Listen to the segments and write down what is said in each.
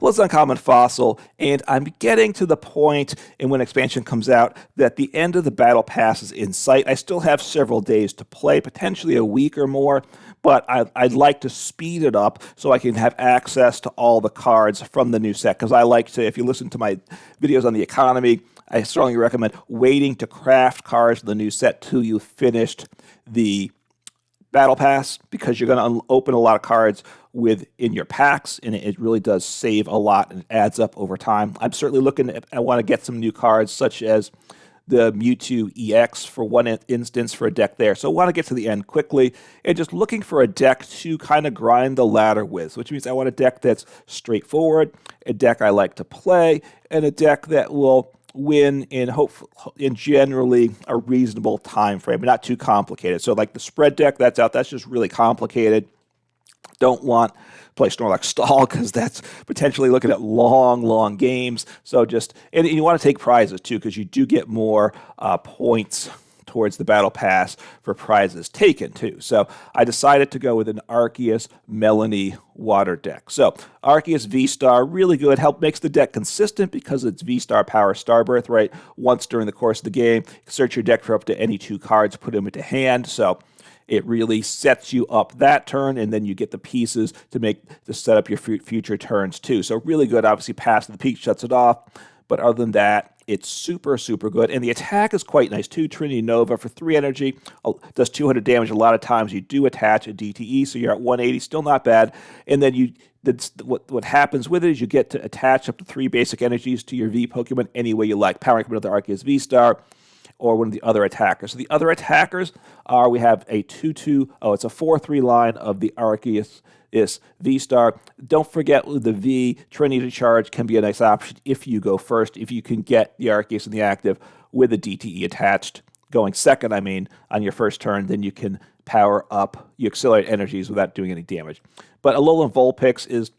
Well, it's Uncommon Fossil, and I'm getting to the point, and when expansion comes out, that the end of the battle pass is in sight. I still have several days to play, potentially a week or more, but I'd like to speed it up so I can have access to all the cards from the new set, because I like to, if you listen to my videos on the economy, I strongly recommend waiting to craft cards for the new set till you've finished the Battle Pass, because you're going to open a lot of cards in your packs, and it really does save a lot and it adds up over time. I'm certainly looking at, I want to get some new cards such as the Mewtwo EX for one instance for a deck there. So I want to get to the end quickly and just looking for a deck to kind of grind the ladder with, which means I want a deck that's straightforward, a deck I like to play, and a deck that will win in generally a reasonable time frame, but not too complicated. So like the spread deck that's out, that's just really complicated. Don't want to play Snorlax Stall because that's potentially looking at long games. So and you want to take prizes too, because you do get more points towards the battle pass for prizes taken too. So I decided to go with an Arceus Melony water deck. So Arceus V-Star, really good, makes the deck consistent because it's V-Star Power Star Birth, right? Once during the course of the game, search your deck for up to any 2 cards, put them into hand. So it really sets you up that turn, and then you get the pieces to set up your future turns too. So really good. Obviously, Pass to the Peak shuts it off, but other than that, it's super good. And the attack is quite nice too. Trinity Nova for 3 energy, does 200 damage. A lot of times you do attach a DTE, so you're at 180, still not bad. And then what happens with it is you get to attach up to 3 basic energies to your V Pokemon any way you like. Powering up another Arceus V-Star, or one of the other attackers. So the other attackers are, we have a 2/2, it's a 4/3 line of the Arceus V-Star. Don't forget the V, Trinity Charge can be a nice option if you go first, if you can get the Arceus in the active with a DTE attached. Going second, on your first turn, then you can power up, you accelerate energies without doing any damage. But Alolan Vulpix is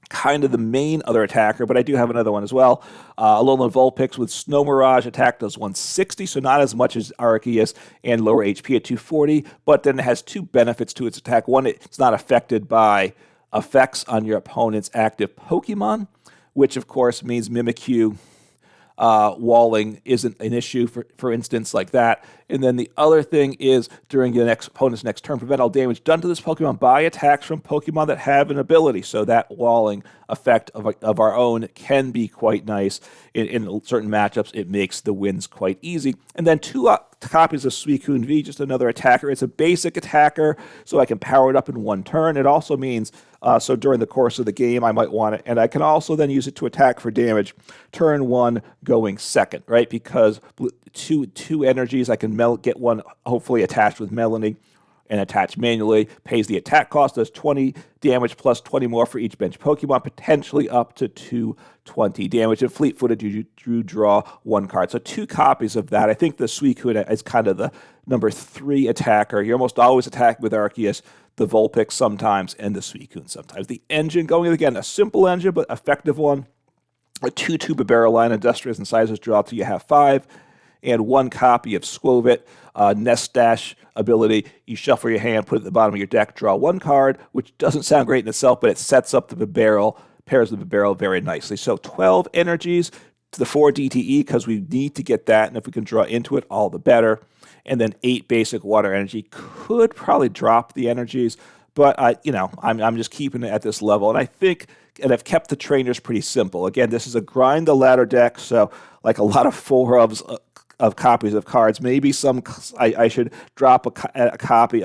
kind of the main other attacker, but I do have another one as well. Alolan Vulpix with Snow Mirage attack does 160, so not as much as Arceus, and lower HP at 240, but then it has 2 benefits to its attack. One, it's not affected by effects on your opponent's active Pokemon, which of course means Mimikyu walling isn't an issue, for instance, like that. And then the other thing is, during your opponent's next turn, prevent all damage done to this Pokemon by attacks from Pokemon that have an ability. So that walling effect of our own can be quite nice. In certain matchups, it makes the wins quite easy. And then 2 copies of Suicune V, just another attacker. It's a basic attacker, so I can power it up in 1 turn. It also means, so during the course of the game, I might want it, and I can also then use it to attack for damage turn 1 going second, right? Because two energies, I can get one hopefully attached with Melony and attach manually, pays the attack cost, does 20 damage plus 20 more for each bench Pokemon, potentially up to 220 damage. And fleet-footed, you draw 1 card. So 2 copies of that. I think the Suicune is kind of the number 3 attacker. You're almost always attacking with Arceus, the Vulpix sometimes, and the Suicune sometimes. The engine, going again, a simple engine, but effective one. A 2/2 Bibarel line, Industrious and Sizes draw till you have 5. And 1 copy of Skwovet Nest Stash ability. You shuffle your hand, put it at the bottom of your deck, draw 1 card, which doesn't sound great in itself, but it sets up the Bibarel, pairs the Bibarel very nicely. So 12 energies to the 4 DTE, because we need to get that, and if we can draw into it, all the better. And then 8 basic water energy. Could probably drop the energies, but I'm just keeping it at this level. And I think, and I've kept the trainers pretty simple. Again, this is a grind the ladder deck, so like a lot of 4 of copies of cards. Maybe I should drop a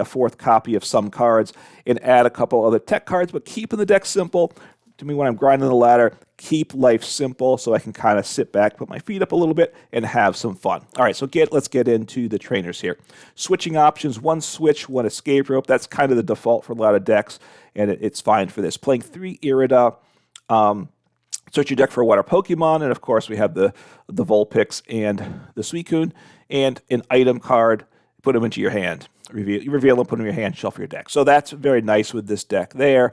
4th copy of some cards and add a couple other tech cards, but keeping the deck simple. To me, when I'm grinding the ladder, keep life simple so I can kind of sit back, put my feet up a little bit, and have some fun. All right, so let's get into the trainers here. Switching options, 1 switch, 1 escape rope. That's kind of the default for a lot of decks, and it's fine for this. Playing 3 Irida, search your deck for a water Pokemon, and of course we have the Vulpix and the Suicune, and an item card, put them into your hand. Reveal them, put them in your hand, shuffle your deck. So that's very nice with this deck there.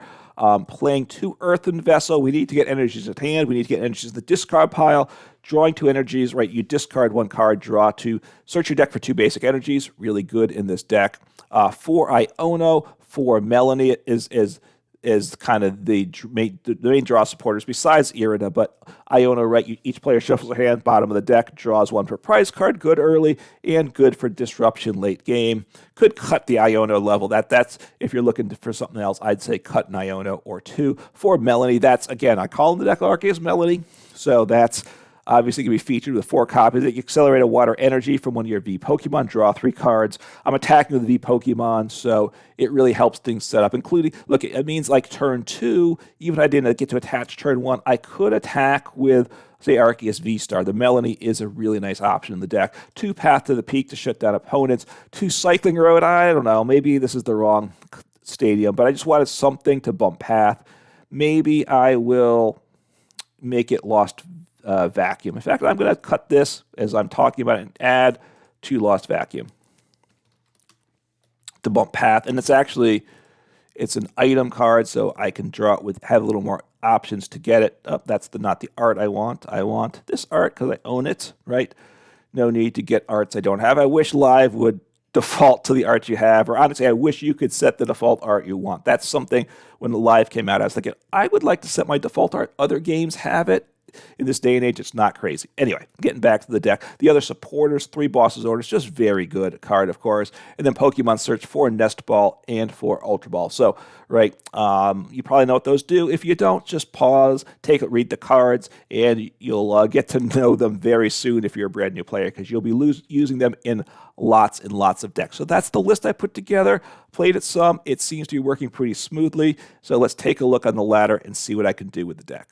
Playing 2 Earthen Vessel, we need to get energies at hand, we need to get energies in the discard pile. Drawing 2 energies, right, you discard 1 card, draw 2, search your deck for 2 basic energies, really good in this deck. 4 Iono, 4 Melony is is kind of the main draw supporters besides Irida, but Iono, right? Each player shuffles a hand, bottom of the deck, draws one per prize card, good early and good for disruption late game. Could cut the Iono level. That's if you're looking for something else, I'd say cut an Iono or two. For Melony, that's, again, I call him the deck Arceus Melony, so that's obviously going to be featured with 4 copies. You accelerate a water energy from one of your V Pokemon, draw 3 cards. I'm attacking with the V Pokemon, so it really helps things set up, including, look, it means like turn 2, even if I didn't get to attach turn 1, I could attack with, say, Arceus V-Star. The Melony is a really nice option in the deck. 2 Path to the Peak to shut down opponents. 2 Cycling Road, I don't know, maybe this is the wrong stadium, but I just wanted something to bump Path. Maybe I will make it Lost Vacuum. In fact, I'm going to cut this as I'm talking about it and add to Lost Vacuum to bump Path. And it's an item card, so I can draw it with, have a little more options to get it. Oh, that's not the art I want. I want this art because I own it, right? No need to get arts I don't have. I wish Live would default to the art you have, or honestly, I wish you could set the default art you want. That's something when the Live came out, I was thinking, I would like to set my default art. Other games have it. In this day and age, it's not crazy. Anyway, getting back to the deck. The other supporters, 3 Bosses Orders, just very good card, of course. And then Pokemon Search for Nest Ball and for Ultra Ball. So, right, you probably know what those do. If you don't, just pause, take it, read the cards, and you'll get to know them very soon if you're a brand new player, because you'll be using them in lots and lots of decks. So that's the list I put together. Played it some. It seems to be working pretty smoothly. So let's take a look on the ladder and see what I can do with the deck.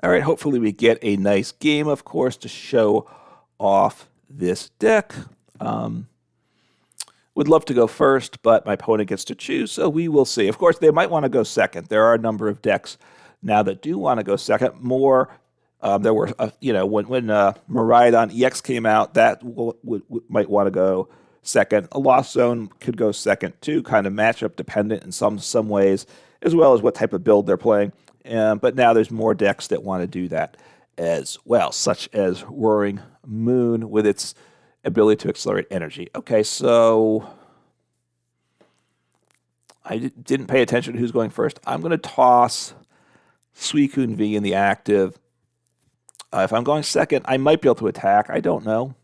All right, hopefully we get a nice game, of course, to show off this deck. Would love to go first, but my opponent gets to choose, so we will see. Of course, they might want to go second. There are a number of decks now that do want to go second. More, there were, when Miraidon EX came out, that might want to go second. A Lost Zone could go second too, kind of matchup dependent in some ways, as well as what type of build they're playing. But now there's more decks that want to do that as well, such as Roaring Moon with its ability to accelerate energy. Okay, so I didn't pay attention to who's going first. I'm going to toss Suicune V in the active. If I'm going second, I might be able to attack. I don't know.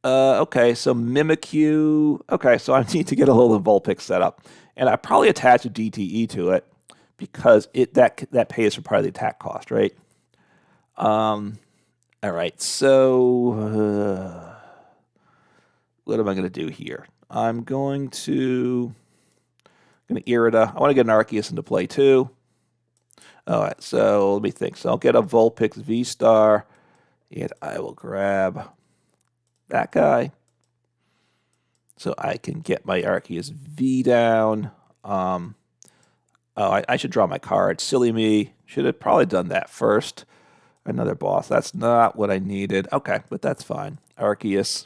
Okay, so Mimikyu. Okay, so I need to get a Alolan Vulpix set up. And I probably attach a DTE to it, because that pays for part of the attack cost, right? All right, so what am I going to do here? I'm going to Irida. I want to get an Arceus into play too. All right, so let me think. So I'll get a Vulpix V-Star, and I will grab that guy so I can get my Arceus V down. I should draw my card. Silly me. Should have probably done that first. Another boss. That's not what I needed. Okay, but that's fine. Arceus.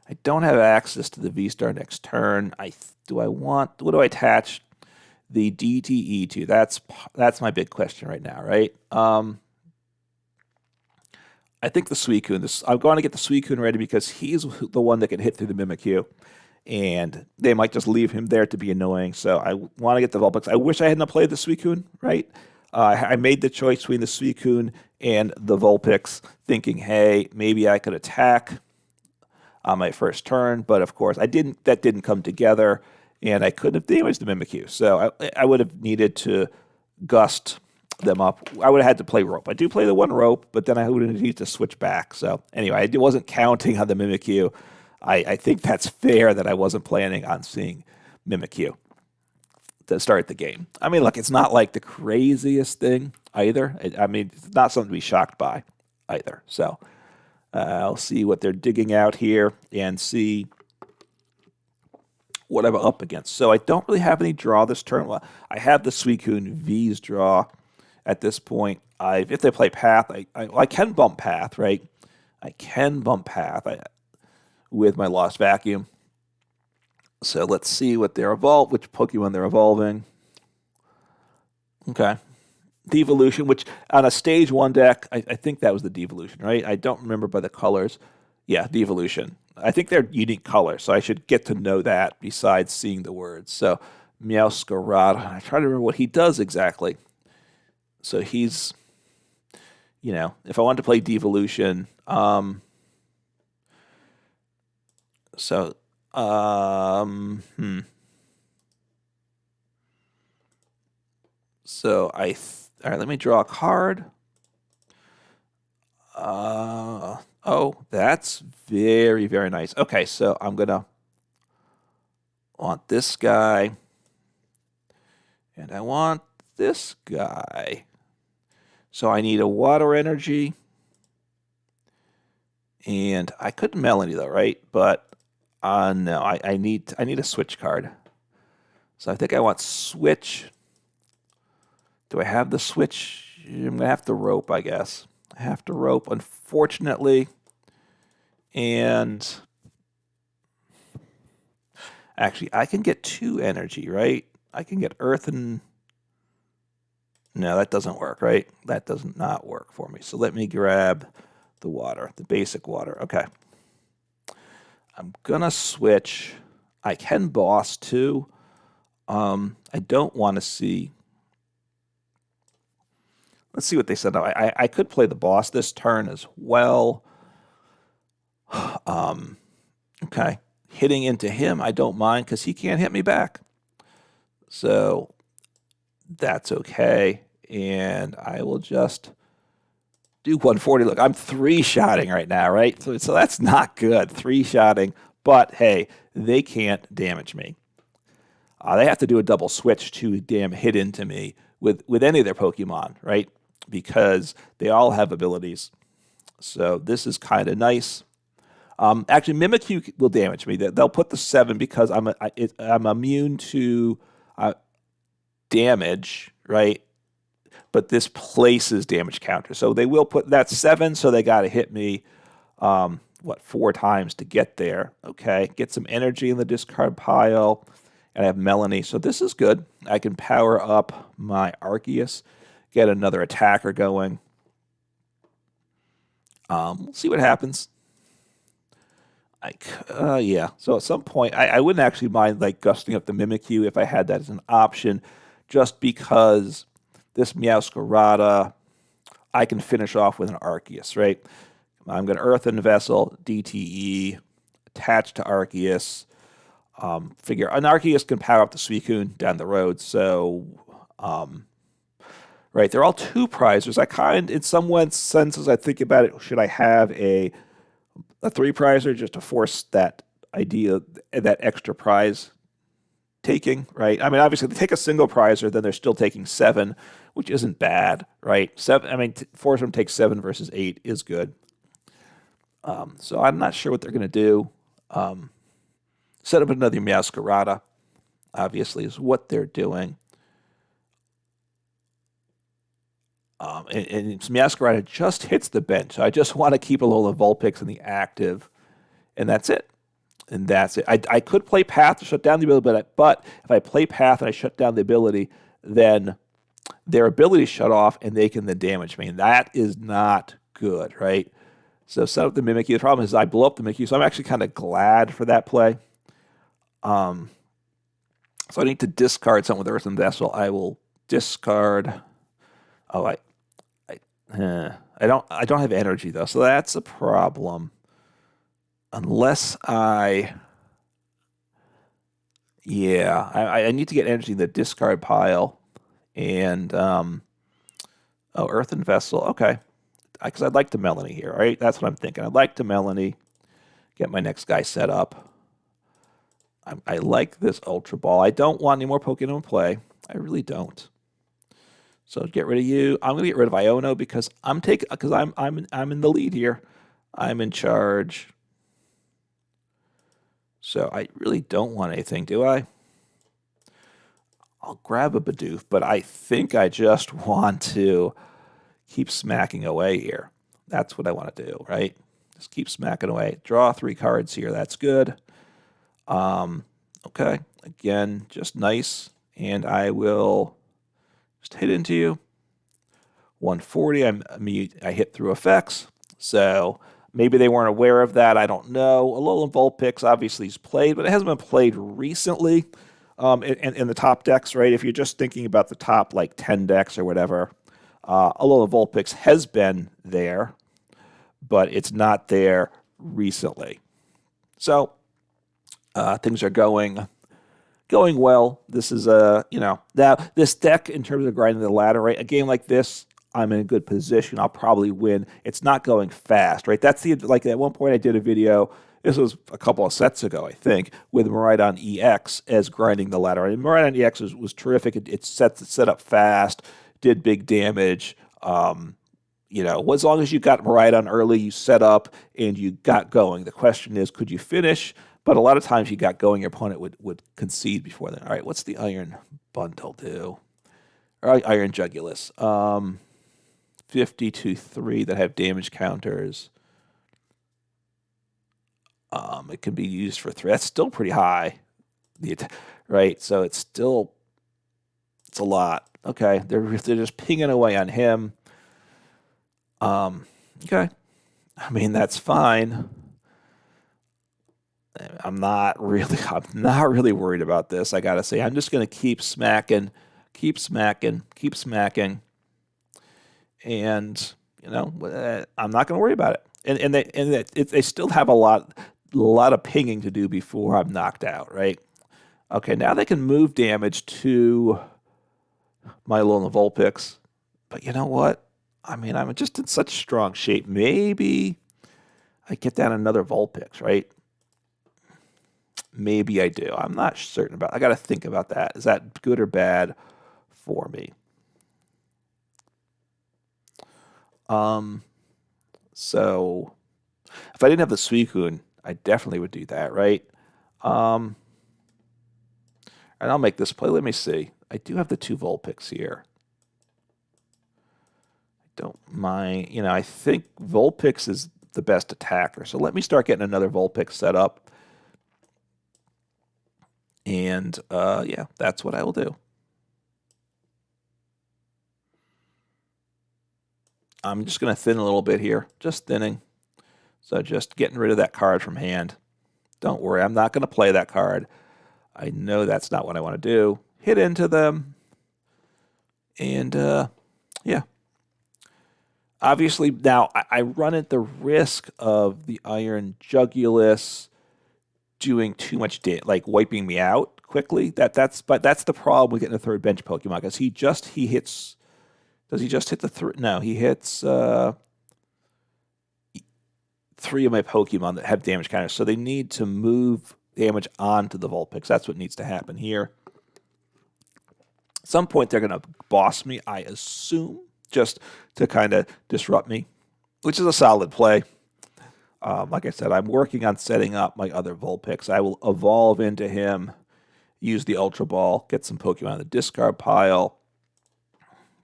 I don't have access to the V-Star next turn. What do I attach the DTE to? That's my big question right now, right? I think the Suicune. I'm going to get the Suicune ready because he's the one that can hit through the Mimikyu. And they might just leave him there to be annoying. So I want to get the Vulpix. I wish I hadn't played the Suicune, right? I made the choice between the Suicune and the Vulpix, thinking, hey, maybe I could attack on my first turn. But of course, that didn't come together, and I couldn't have damaged the Mimikyu. So I would have needed to gust them up. I would have had to play Rope. I do play the one Rope, but then I would have needed to switch back. So anyway, I wasn't counting on the Mimikyu. I think that's fair that I wasn't planning on seeing Mimikyu to start the game. I mean, look, it's not like the craziest thing either. I mean, it's not something to be shocked by either. So I'll see what they're digging out here and see what I'm up against. So I don't really have any draw this turn. Well, I have the Suicune V's draw at this point. If they play Path, I can bump Path, right? I can bump Path. With my Lost Vacuum. So let's see what which Pokemon they're evolving. Okay. Devolution, which on a stage 1 deck, I think that was the Devolution, right? I don't remember by the colors. Yeah, Devolution. I think they're unique colors, so I should get to know that besides seeing the words. So Meowscarada. I try to remember what he does exactly. So he's, you know, if I wanted to play Devolution, so, So all right, let me draw a card. Oh, that's very, very nice. Okay, so I'm gonna want this guy, and I want this guy. So I need a water energy, and I could Melony though, right? But no, I need a switch card. So I think I want switch. Do I have the switch? I'm gonna have to rope, I guess. I have to rope, unfortunately. And actually, I can get 2 energy, right? I can get Earthen. No, that doesn't work, right? That does not work for me. So let me grab the water, the basic water. Okay. I'm gonna switch. I can boss too. I don't want to see. Let's see what they said. I could play the boss this turn as well. Okay. Hitting into him, I don't mind because he can't hit me back. So that's okay. And I will just do 140. Look, I'm 3-shotting right now, right? So that's not good. 3-shotting. But hey, they can't damage me. They have to do a double switch to hit into me with any of their Pokemon, right? Because they all have abilities. So this is kind of nice. Actually, Mimikyu will damage me. They'll put the 7 because I'm immune to damage, right? But this places damage counter. So they will put that 7, so they got to hit me, 4 times to get there. Okay, get some energy in the discard pile. And I have Melony, so this is good. I can power up my Arceus, get another attacker going. We'll see what happens. Yeah. So at some point, I wouldn't actually mind like gusting up the Mimikyu if I had that as an option, just because this Meowscarada, I can finish off with an Arceus, right? I'm going to Earthen Vessel, DTE, attach to Arceus. Figure an Arceus can power up the Suicune down the road, so right, they're all 2 prizers. In some senses, I think about it. Should I have a 3 prizer just to force that idea, that extra prize taking, right? I mean, obviously, if they take a single prizer, then they're still taking 7, which isn't bad, right? 7. I mean, force them to take 7 versus 8 is good. So I'm not sure what they're going to do. Set up another Meowscarada, obviously, is what they're doing. And Meowscarada just hits the bench. So I just want to keep Alolan Vulpix in the active, and that's it. And that's it. I could play Path to shut down the ability, but if I play Path and I shut down the ability, then their ability shut off, and they can then damage me. And that is not good, right? So set up the Mimikyu. The problem is I blow up the Mimikyu, so I'm actually kind of glad for that play. So I need to discard something with Earthen Vessel. I will discard. Oh, I don't have energy though, so that's a problem. Unless I need to get energy in the discard pile, and Earthen Vessel. Okay, because I'd like to Melony here. All right, that's what I'm thinking. I'd like to Melony. Get my next guy set up. I like this Ultra Ball. I don't want any more Pokemon in play. I really don't. So get rid of you. I'm gonna get rid of Iono because I'm in the lead here. I'm in charge. So I really don't want anything, do I? I'll grab a Bidoof, but I think I just want to keep smacking away here. That's what I want to do, right? Just keep smacking away. Draw 3 cards here. That's good. Okay. Again, just nice. And I will just hit into you. 140. I hit through effects. So maybe they weren't aware of that. I don't know. Alolan Vulpix obviously is played, but it hasn't been played recently. in the top decks, right? If you're just thinking about the top like 10 decks or whatever, Alolan Vulpix has been there, but it's not there recently. So things are going well. This is now this deck in terms of grinding the ladder, right? A game like this, I'm in a good position. I'll probably win. It's not going fast, right? That's like at one point I did a video. This was a couple of sets ago, I think, with Miraidon EX as grinding the ladder. And Miraidon EX was terrific. It set up fast, did big damage. As long as you got Miraidon early, you set up and you got going. The question is, could you finish? But a lot of times you got going, your opponent would concede before then. All right, what's the Iron Bundle do? Or Iron Jugulus. 50-3 that have damage counters. It can be used for 3. That's still pretty high, right? So it's a lot. Okay, they're just pinging away on him. Okay, I mean that's fine. I'm not really worried about this. I gotta say, I'm just gonna keep smacking, and I'm not gonna worry about it. And they still have a lot of pinging to do before I'm knocked out, right? Okay, now they can move damage to my Alolan Vulpix, but you know what? I mean, I'm just in such strong shape. Maybe I get down another Vulpix, right? Maybe I do. I'm not certain about it. I got to think about that. Is that good or bad for me? So if I didn't have the Suicune, I definitely would do that, right? And I'll make this play. Let me see. I do have the 2 Vulpix here. I don't mind. I think Vulpix is the best attacker. So let me start getting another Vulpix set up. And, yeah, that's what I will do. I'm just going to thin a little bit here. Just thinning. So just getting rid of that card from hand. Don't worry, I'm not going to play that card. I know that's not what I want to do. Hit into them. And, yeah. Obviously, now I run at the risk of the Iron Jugulus doing too much damage, like wiping me out quickly. But that's the problem with getting a third bench Pokemon, because he hits. Does he just hit the 3? No, he hits 3 of my Pokemon that have damage counters. So they need to move damage onto the Vulpix. That's what needs to happen here. At some point they're going to boss me, I assume, just to kind of disrupt me, which is a solid play. Like I said, I'm working on setting up my other Vulpix. I will evolve into him, use the Ultra Ball, get some Pokemon in the discard pile,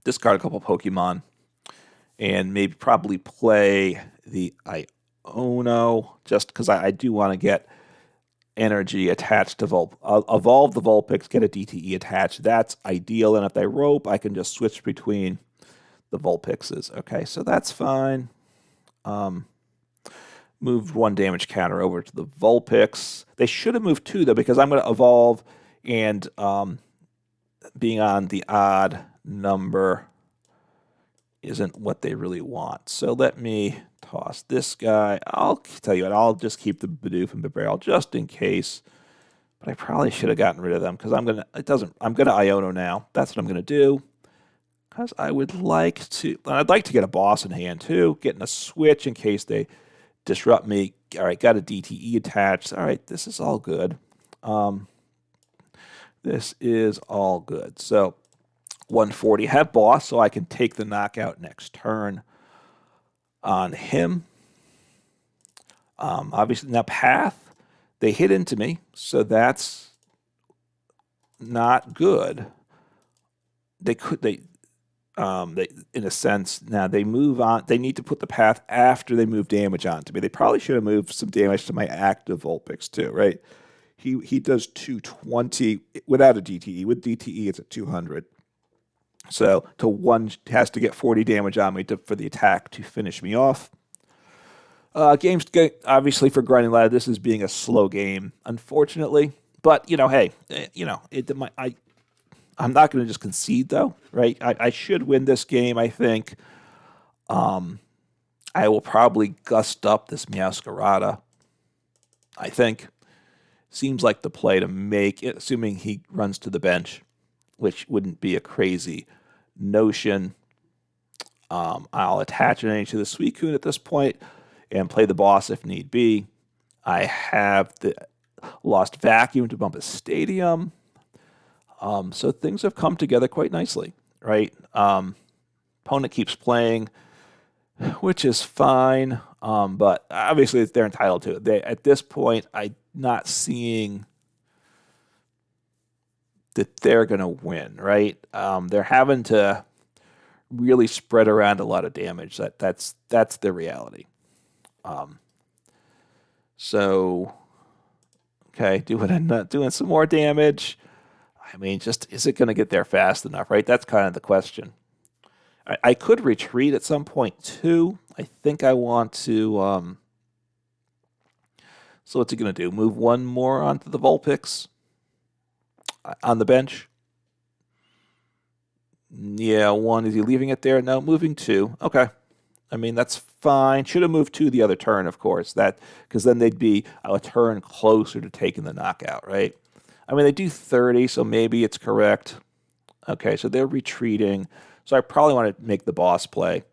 discard a couple Pokemon, and maybe probably play the Iono, just because I do want to get energy attached to evolve the Vulpix, get a DTE attached. That's ideal, and if they rope, I can just switch between the Vulpixes. Okay, so that's fine. Moved 1 damage counter over to the Vulpix. They should have moved 2, though, because I'm going to evolve, and being on the odd number isn't what they really want. So let me toss this guy. I'll tell you what, I'll just keep the Bidoof and Bibarel just in case. But I probably should have gotten rid of them, because I'm gonna Iono now. That's what I'm gonna do. Because I'd like to get a boss in hand too, getting a switch in case they disrupt me. All right, got a DTE attached. All right, this is all good. This is all good. So 140, have boss, so I can take the knockout next turn on him. Obviously, now path, they hit into me, so that's not good. They in a sense, now they move on. They need to put the path after they move damage onto me. They probably should have moved some damage to my active Vulpix too, right? He does 220 without a DTE. With DTE, it's at 200. So to 1 has to get 40 damage on me for the attack to finish me off. Games, obviously, for grinding ladder, this is being a slow game, unfortunately. But, hey, I'm not going to just concede, though, right? I should win this game, I think. I will probably gust up this Meowscarada, I think. Seems like the play to make, assuming he runs to the bench, which wouldn't be a crazy notion. I'll attach an energy to the Suicune at this point and play the boss if need be. I have the Lost Vacuum to bump his Stadium. So things have come together quite nicely, right? Opponent keeps playing, which is fine, but obviously they're entitled to it. At this point, I'm not seeing that they're going to win, right? They're having to really spread around a lot of damage. That's the reality. So, okay, doing some more damage. I mean, just is it going to get there fast enough, right? That's kind of the question. I could retreat at some point too. I think I want to. So what's he going to do? Move one more onto the Vulpix on the bench? Yeah, one. Is he leaving it there? No, moving two. Okay. I mean, that's fine. Should have moved two the other turn, of course. Because then they'd be a turn closer to taking the knockout, right? I mean, they do 30, so maybe it's correct. Okay, so they're retreating. So I probably want to make the boss play.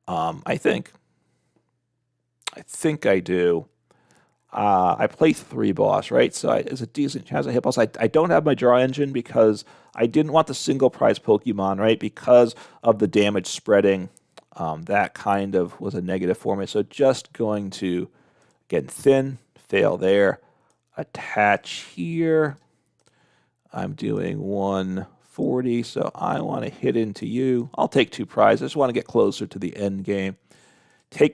I think I do. I play 3 boss, right? So it's a decent chance I hit boss. I don't have my draw engine because I didn't want the single prize Pokemon, right? Because of the damage spreading. That kind of was a negative for me. So just going to get thin, fail there. Attach here. I'm doing 140, so I want to hit into you. I'll take 2 prizes. I just want to get closer to the end game.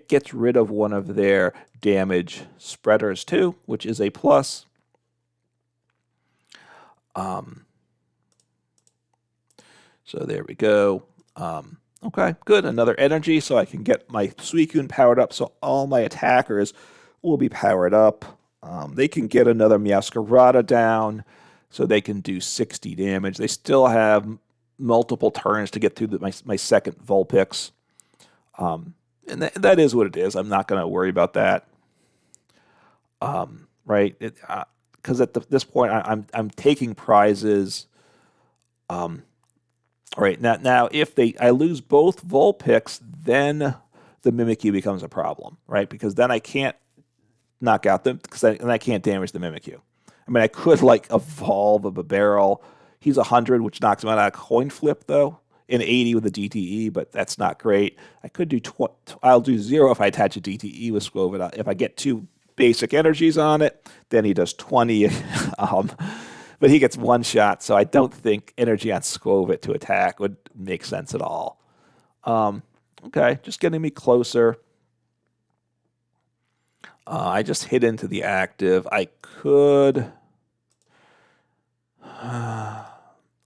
Gets rid of one of their damage spreaders too, which is a plus. So there we go. Okay, good. Another energy, so I can get my Suicune powered up, so all my attackers will be powered up. They can get another Meowscarada down, so they can do 60 damage. They still have multiple turns to get through my second Vulpix. And that is what it is. I'm not going to worry about that. Right? Because at this point, I'm taking prizes. All right, now if I lose both Vulpix, then the Mimikyu becomes a problem, right? Because then I can't knock out them, and I can't damage the Mimikyu. I mean, I could evolve a Bibarel. He's 100, which knocks him out of a coin flip, though. In 80 with a DTE, but that's not great. I could do I'll do 0 if I attach a DTE with Skwovet. If I get 2 basic energies on it, then he does 20. But he gets 1 shot, so I don't think energy on Skwovet to attack would make sense at all. Okay, just getting me closer. I just hit into the active. I could.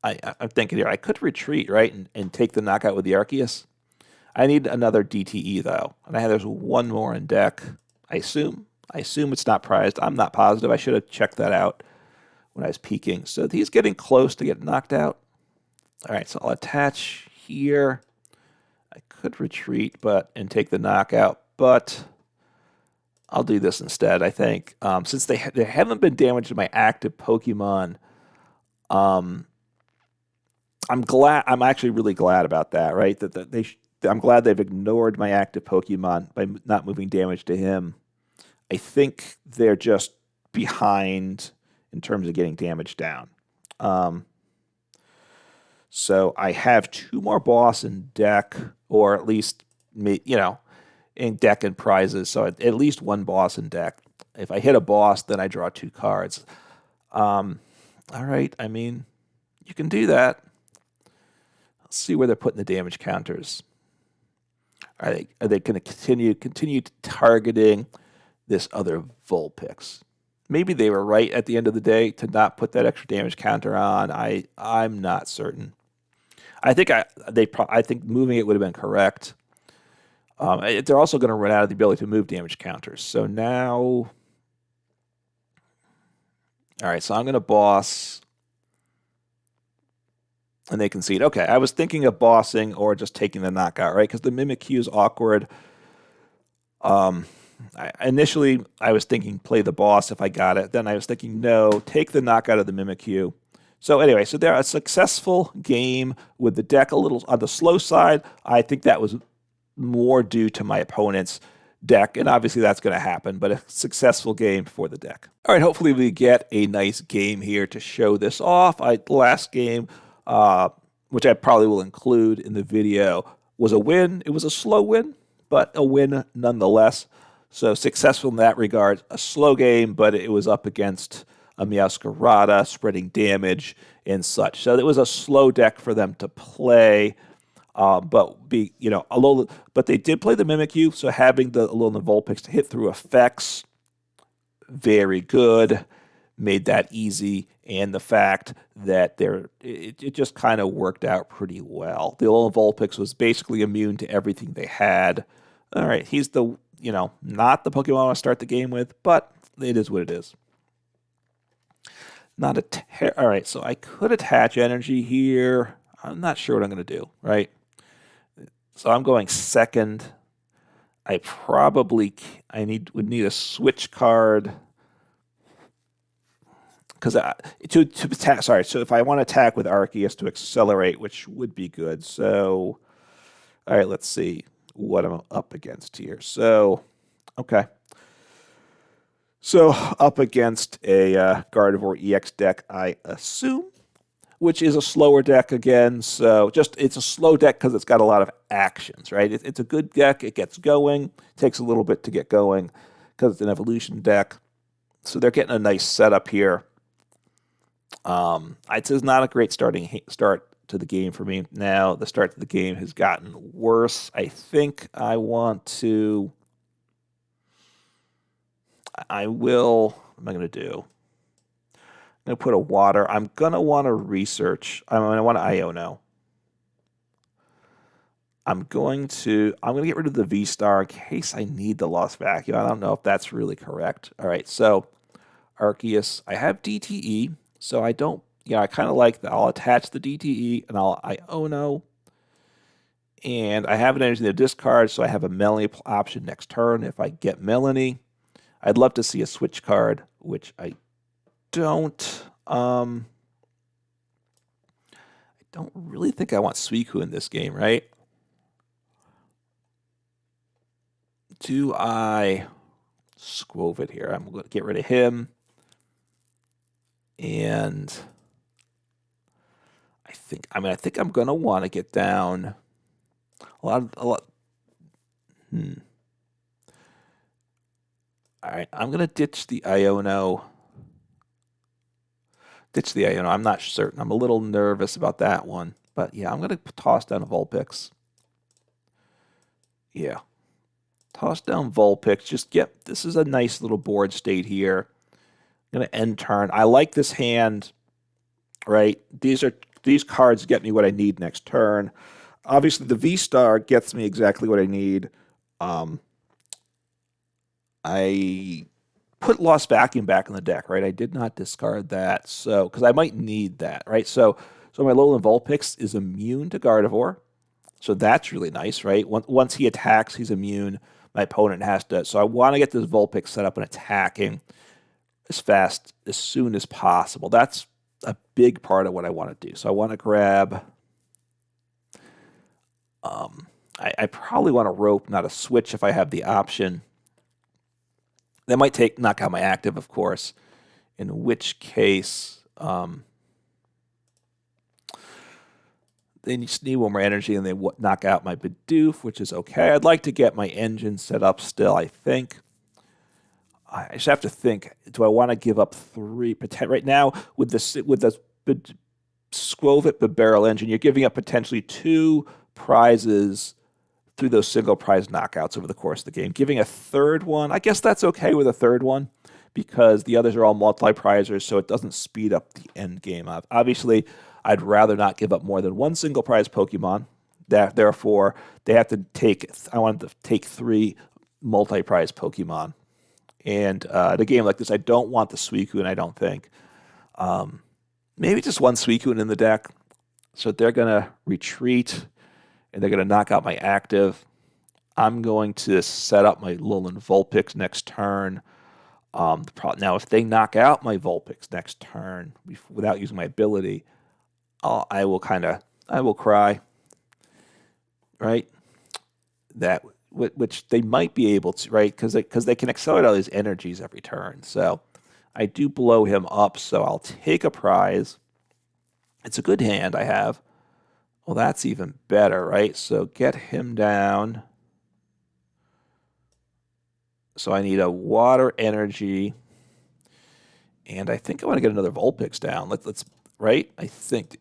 I'm thinking here, I could retreat, right, and take the knockout with the Arceus. I need another DTE, though. And there's 1 more in deck. I assume it's not prized. I'm not positive. I should have checked that out when I was peeking. So he's getting close to getting knocked out. All right, so I'll attach here. I could retreat and take the knockout, but I'll do this instead, I think. Since they haven't been damaged to my active Pokemon, I'm actually really glad about that, right? I'm glad they've ignored my active Pokemon by not moving damage to him. I think they're just behind in terms of getting damage down. So I have 2 more boss in deck, or at least in deck and prizes. So at least 1 boss in deck. If I hit a boss, then I draw 2 cards. All right. I mean, you can do that. Let's see where they're putting the damage counters. Are they going to continue targeting this other Vulpix? Maybe they were right at the end of the day to not put that extra damage counter on. I'm not certain. I think moving it would have been correct. They're also going to run out of the ability to move damage counters. So now All right, so I'm going to boss, and they concede. Okay, I was thinking of bossing or just taking the knockout, right? Because the Mimikyu is awkward. Initially, I was thinking play the boss if I got it. Then I was thinking, no, take the knockout of the Mimikyu. So anyway, so they're a successful game with the deck a little on the slow side. I think that was more due to my opponent's deck, and obviously that's going to happen, but a successful game for the deck. All right, hopefully we get a nice game here to show this off. Last game, which I probably will include in the video, was a win. It was a slow win, but a win nonetheless. So successful in that regard. A slow game, but it was up against a Meowscarada, spreading damage and such. So it was a slow deck for them to play. But they did play the Mimikyu, so having the Alolan Vulpix to hit through effects, very good, made that easy, and the fact that it just kind of worked out pretty well. The Alolan Vulpix was basically immune to everything they had. All right, he's not the Pokemon I want to start the game with, but it is what it is. All right, so I could attach energy here. I'm not sure what I'm going to do, right? So I'm going second. I would need a switch card because to attack. Sorry, so if I want to attack with Arceus to accelerate, which would be good. So, all right, let's see what I'm up against here. So, okay. So up against a Gardevoir EX deck, I assume, which is a slower deck again. So it's a slow deck because it's got a lot of actions, right? It's a good deck. It gets going. Takes a little bit to get going because it's an evolution deck. So they're getting a nice setup here. It's not a great start to the game for me. Now the start to the game has gotten worse. I think I want to. What am I going to do? I'm going to put a water. I'm going to want to research. I'm going to want to Iono. I'm going to get rid of the V-Star in case I need the Lost Vacuum. I don't know if that's really correct. All right, so Arceus. I have DTE, so I don't, I kind of like that. I'll attach the DTE and I'll Iono. And I have an energy to discard, so I have a Melony option next turn if I get Melony. I'd love to see a switch card, which I don't. I don't really think I want Suicune in this game, right? Do I Skwovet here? I'm going to get rid of him. And I think I'm going to want to get down a lot. All right, I'm going to ditch the Iono. I'm not certain. I'm a little nervous about that one. But yeah, I'm going to toss down a Vulpix. Yeah. Toss down Vulpix. This is a nice little board state here. I'm going to end turn. I like this hand, right? These cards get me what I need next turn. Obviously, the V-Star gets me exactly what I need. I put Lost Vacuum back in the deck, right? I did not discard that, so because I might need that, right? So my Alolan Vulpix is immune to Gardevoir, so that's really nice, right? Once he attacks, he's immune. My opponent has to. So I want to get this Vulpix set up and attacking as soon as possible. That's a big part of what I want to do. So I want to grab. I probably want a rope, not a switch, if I have the option. That might knock out my active, of course, in which case they just need one more energy and they knock out my Bidoof, which is okay. I'd like to get my engine set up still, I think. I just have to think, do I want to give up 3? Right now, with the Skwovet Bibarel engine, you're giving up potentially 2 prizes through those single prize knockouts over the course of the game. Giving a third one, I guess that's okay with a third one because the others are all multi-prizers, so it doesn't speed up the end game up. Obviously, I'd rather not give up more than 1 single prize Pokemon. Therefore, I want to take 3 multi-prize Pokemon. And in a game like this, I don't want the Suicune, I don't think. Maybe just one Suicune in the deck. So they're going to retreat, and they're going to knock out my active. I'm going to set up my Alolan Vulpix next turn. Now, if they knock out my Vulpix next turn without using my ability, I will cry, right? Which they might be able to, right? Because they can accelerate all these energies every turn. So I do blow him up, so I'll take a prize. It's a good hand I have. Well, that's even better, right? So get him down. So I need a water energy, and I think I want to get another Vulpix down. Let's right. I think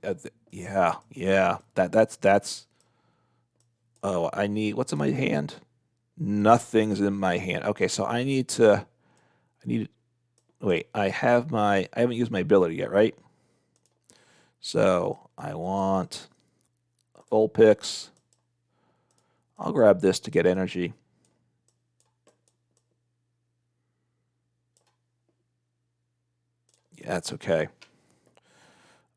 yeah. That's. Oh, I need what's in my hand? Nothing's in my hand. Okay, so I need. Wait, I haven't used my ability yet, right? So I want a Vulpix. I'll grab this to get energy. Yeah, that's okay.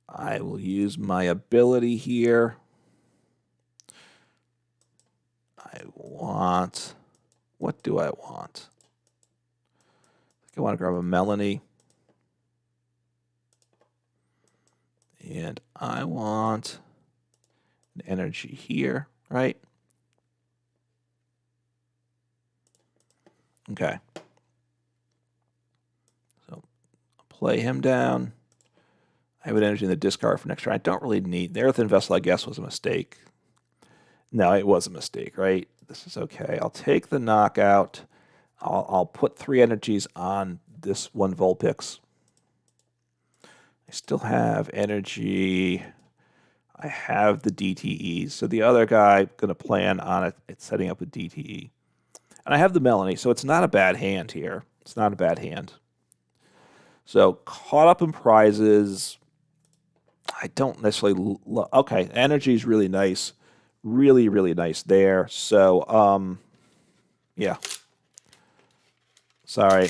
I will use my ability here. What do I want? I think I want to grab a Melony. And I want an energy here, right? Okay. So I'll play him down. I have an energy in the discard for next turn. I don't really need the Earthen Vessel, I guess, was a mistake. No, it was a mistake, right? This is okay. I'll take the knockout. I'll put 3 energies on this one Vulpix. I still have energy. I have the DTE. So the other guy, going to plan on it. It's setting up a DTE. And I have the Melony, so it's not a bad hand here. It's not a bad hand. So caught up in prizes. I don't necessarily... Okay, energy is really nice. Really, really nice there. So, yeah. Sorry.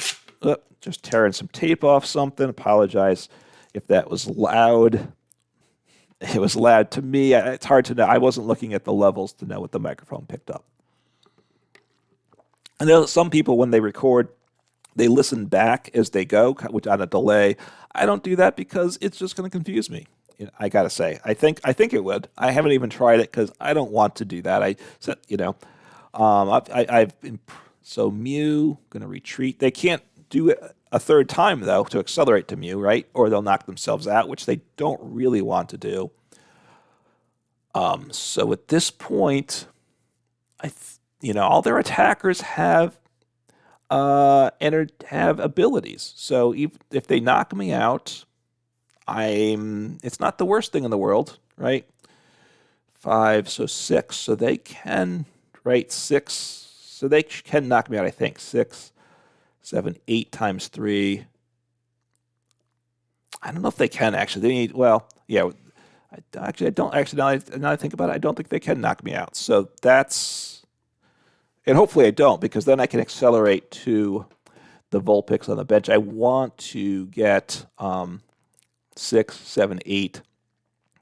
Just tearing some tape off something. Apologize if that was loud. It was loud to me. It's hard to know. I wasn't looking at the levels to know what the microphone picked up. I know some people, when they record, they listen back as they go, which on a delay. I don't do that because it's just going to confuse me. I gotta say, I think it would. I haven't even tried it because I don't want to do that. I said, I've been, so Mew gonna retreat. They can't do it a third time though to accelerate to Mew, right? Or they'll knock themselves out, which they don't really want to do. So at this point, all their attackers have abilities. So if they knock me out, it's not the worst thing in the world, right? 5, so 6. So they can, right? 6. So they can knock me out, I think. 6, 7, 8 times 3. I don't know if they can actually. They need, well, yeah. I don't actually, now I think about it, I don't think they can knock me out. So that's, and hopefully I don't, because then I can accelerate to the Vulpix on the bench. I want to get 6, 7, 8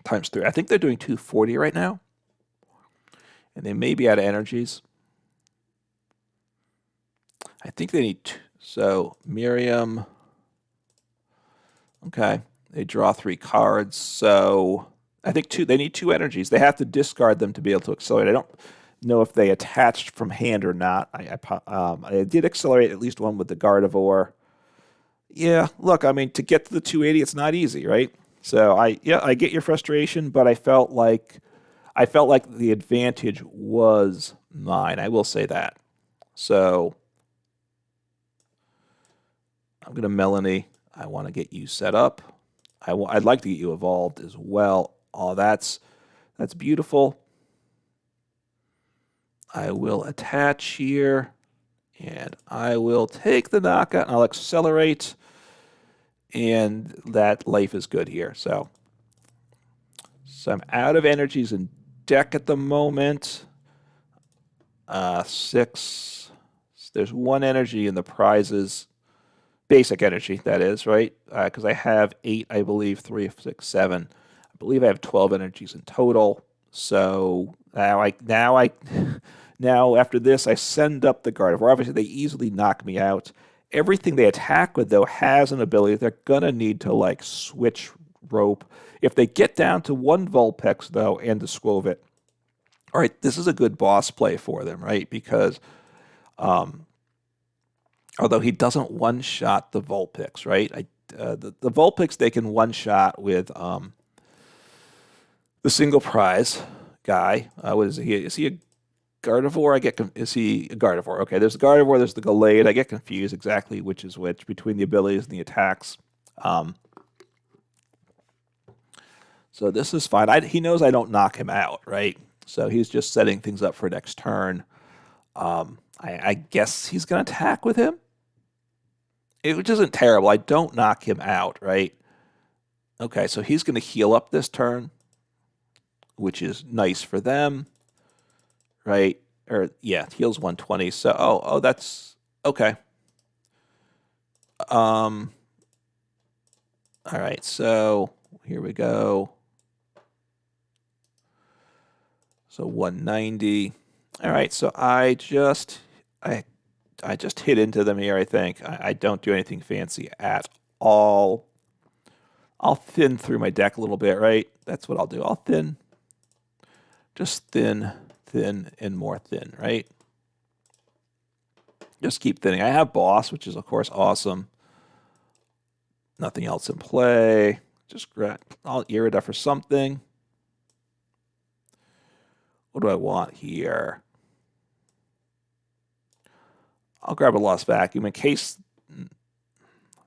times 3. I think they're doing 240 right now. And they may be out of energies. I think they need so Miriam. Okay. They draw 3 cards. So I think they need 2 energies. They have to discard them to be able to accelerate. I don't know if they attached from hand or not. I did accelerate at least one with the Gardevoir. Yeah, look, I mean, to get to the 280, it's not easy, right? So I get your frustration, but I felt like the advantage was mine. I will say that. So I'm going to Melony. I want to get you set up. I'd like to get you evolved as well. Oh, that's beautiful. I will attach here, and I will take the knockout, and I'll accelerate, and that life is good here. So I'm out of energies in deck at the moment. 6. There's 1 energy in the prizes basic energy, that is, right? Because I have 8, I believe, 3, 6, 7. I believe I have 12 energies in total. So now after this, I send up the Gardevoir. Obviously, they easily knock me out. Everything they attack with, though, has an ability. They're going to need to, like, switch rope. If they get down to 1 Vulpix, though, and the Skwovet, all right, this is a good boss play for them, right? Because although he doesn't one-shot the Vulpix, right? The Vulpix, they can one-shot with the single prize guy. What is he? Is he a Gardevoir? Is he a Gardevoir? Okay, there's the Gardevoir, there's the Gallade. I get confused exactly which is which between the abilities and the attacks. So this is fine. He knows I don't knock him out, right? So he's just setting things up for next turn. I guess he's going to attack with him, which isn't terrible. I don't knock him out, right? Okay, so he's going to heal up this turn, which is nice for them, right? Or, yeah, heals 120. So, oh, that's okay. All right, so here we go. So 190. All right, so I just hit into them here, I think. I don't do anything fancy at all. I'll thin through my deck a little bit, right? That's what I'll do. I'll thin. Just thin, and more thin, right? Just keep thinning. I have Boss, which is, of course, awesome. Nothing else in play. Just grab. I'll Irida for something. What do I want here? I'll grab a Lost Vacuum in case.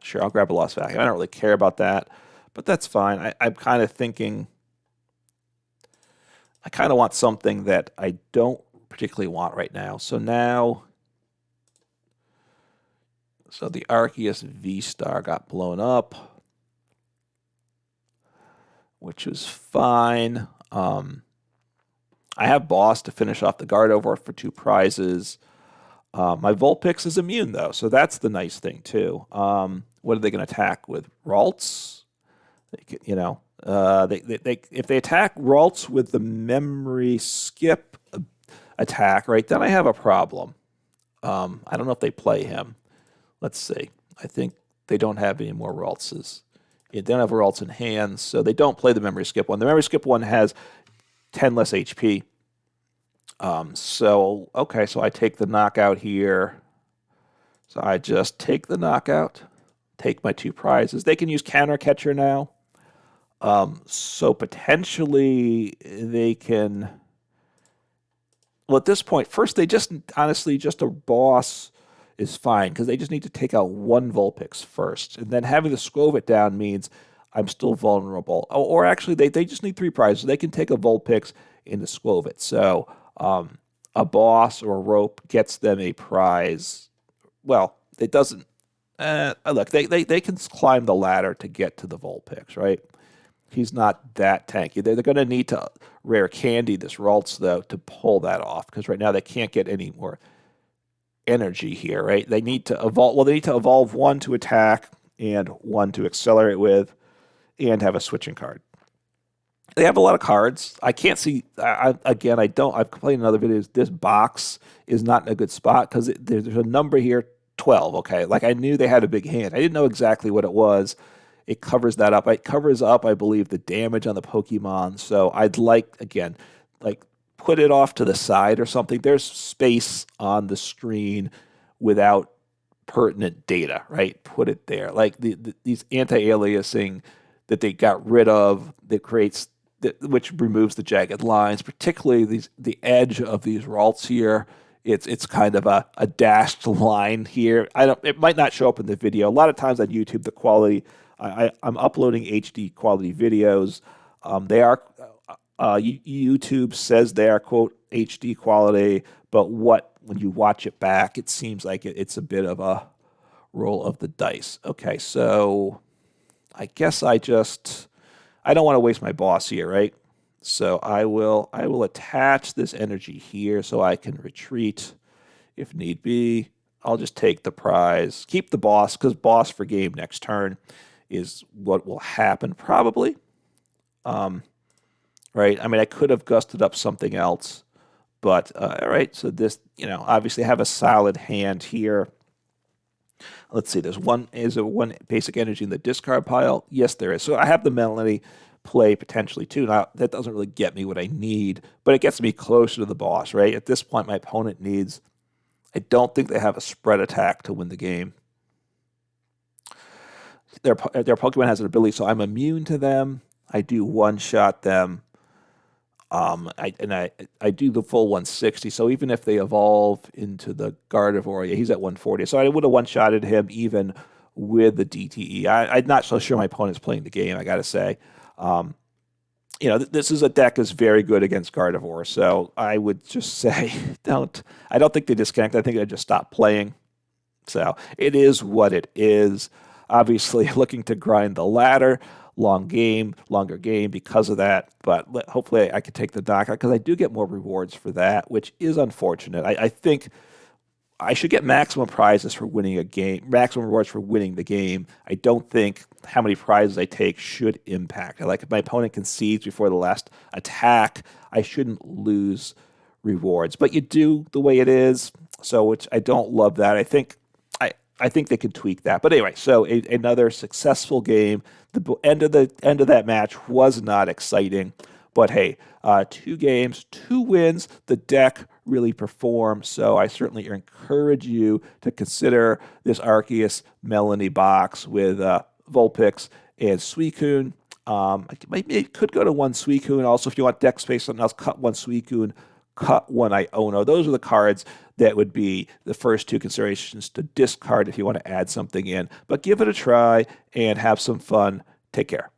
Sure, I'll grab a Lost Vacuum. I don't really care about that, but that's fine. I'm kind of thinking. I kind of want something that I don't particularly want right now. So now, the Arceus V-Star got blown up, which was fine. I have Boss to finish off the Gardevoir for 2 prizes. My Vulpix is immune, though, so that's the nice thing, too. What are they going to attack with? Ralts? You know, if they attack Ralts with the memory skip attack, right, then I have a problem. I don't know if they play him. Let's see. I think they don't have any more Raltses. They don't have Ralts in hand, so they don't play the memory skip one. The memory skip one has 10 less HP. So I take the knockout here. So I just take the knockout, take my 2 prizes. They can use Counter Catcher now. So potentially they can. Well, at this point, first they just a Boss is fine because they just need to take out 1 Vulpix first, and then having the Skwovet down means I'm still vulnerable. Or actually, they just need 3 prizes. They can take a Vulpix into Skwovet. So a Boss or a Rope gets them a prize. Well, it doesn't. Look, they can climb the ladder to get to the Vulpix, right? He's not that tanky. They're going to need to rare candy this Ralts, though, to pull that off, because right now they can't get any more energy here, right? They need to evolve. Well, they need to evolve 1 to attack and 1 to accelerate with, and have a switching card. They have a lot of cards. I can't see. I've complained in other videos. This box is not in a good spot because there's a number here, 12. Okay, like I knew they had a big hand. I didn't know exactly what it was. It covers that up. It covers up, I believe, the damage on the Pokemon. So I'd like put it off to the side or something. There's space on the screen without pertinent data, right? Put it there. Like these anti-aliasing that they got rid of that creates, which removes the jagged lines, particularly the edge of these Ralts here. It's kind of a dashed line here. It might not show up in the video. A lot of times on YouTube, the quality, I'm uploading HD quality videos. They are YouTube says they are quote HD quality, but when you watch it back, it seems like it's a bit of a roll of the dice. Okay, so I guess I don't want to waste my Boss here, right? So I will attach this energy here so I can retreat if need be. I'll just take the prize, keep the boss, because boss for game next turn is what will happen probably. Right? I mean, I could have gusted up something else, but all right. So this, obviously have a solid hand here. Let's see. Is there one basic energy in the discard pile? Yes, there is. So I have the Melony play potentially too. Now that doesn't really get me what I need, but it gets me closer to the boss. Right? At this point, my opponent needs. I don't think they have a spread attack to win the game. Their Pokemon has an ability, so I'm immune to them. I do one-shot them. I do the full 160, so even if they evolve into the Gardevoir, he's at 140. So I would have one-shotted him even with the DTE. I'm not so sure my opponent's playing the game, I got to say. This is a deck that's very good against Gardevoir, so I would just say I don't think they disconnect. I think they just stop playing. So it is what it is. Obviously, looking to grind the ladder. Longer game because of that, but hopefully I can take the knockout because I do get more rewards for that, which is unfortunate. I think I should get maximum prizes for winning a game, maximum rewards for winning the game. I don't think how many prizes I take should impact. If my opponent concedes before the last attack, I shouldn't lose rewards, but you do the way it is, so which I don't love that. I think they can tweak that. But anyway, so another successful game. The end of that match was not exciting, but hey, 2 games, 2 wins. The deck really performed, so I certainly encourage you to consider this Arceus Melony box with Vulpix and Suicune. Maybe it could go to 1 Suicune. Also, if you want deck space, something else, cut 1 Suicune, cut 1 Iono. Those are the cards that would be the first 2 considerations to discard if you want to add something in. But give it a try and have some fun. Take care.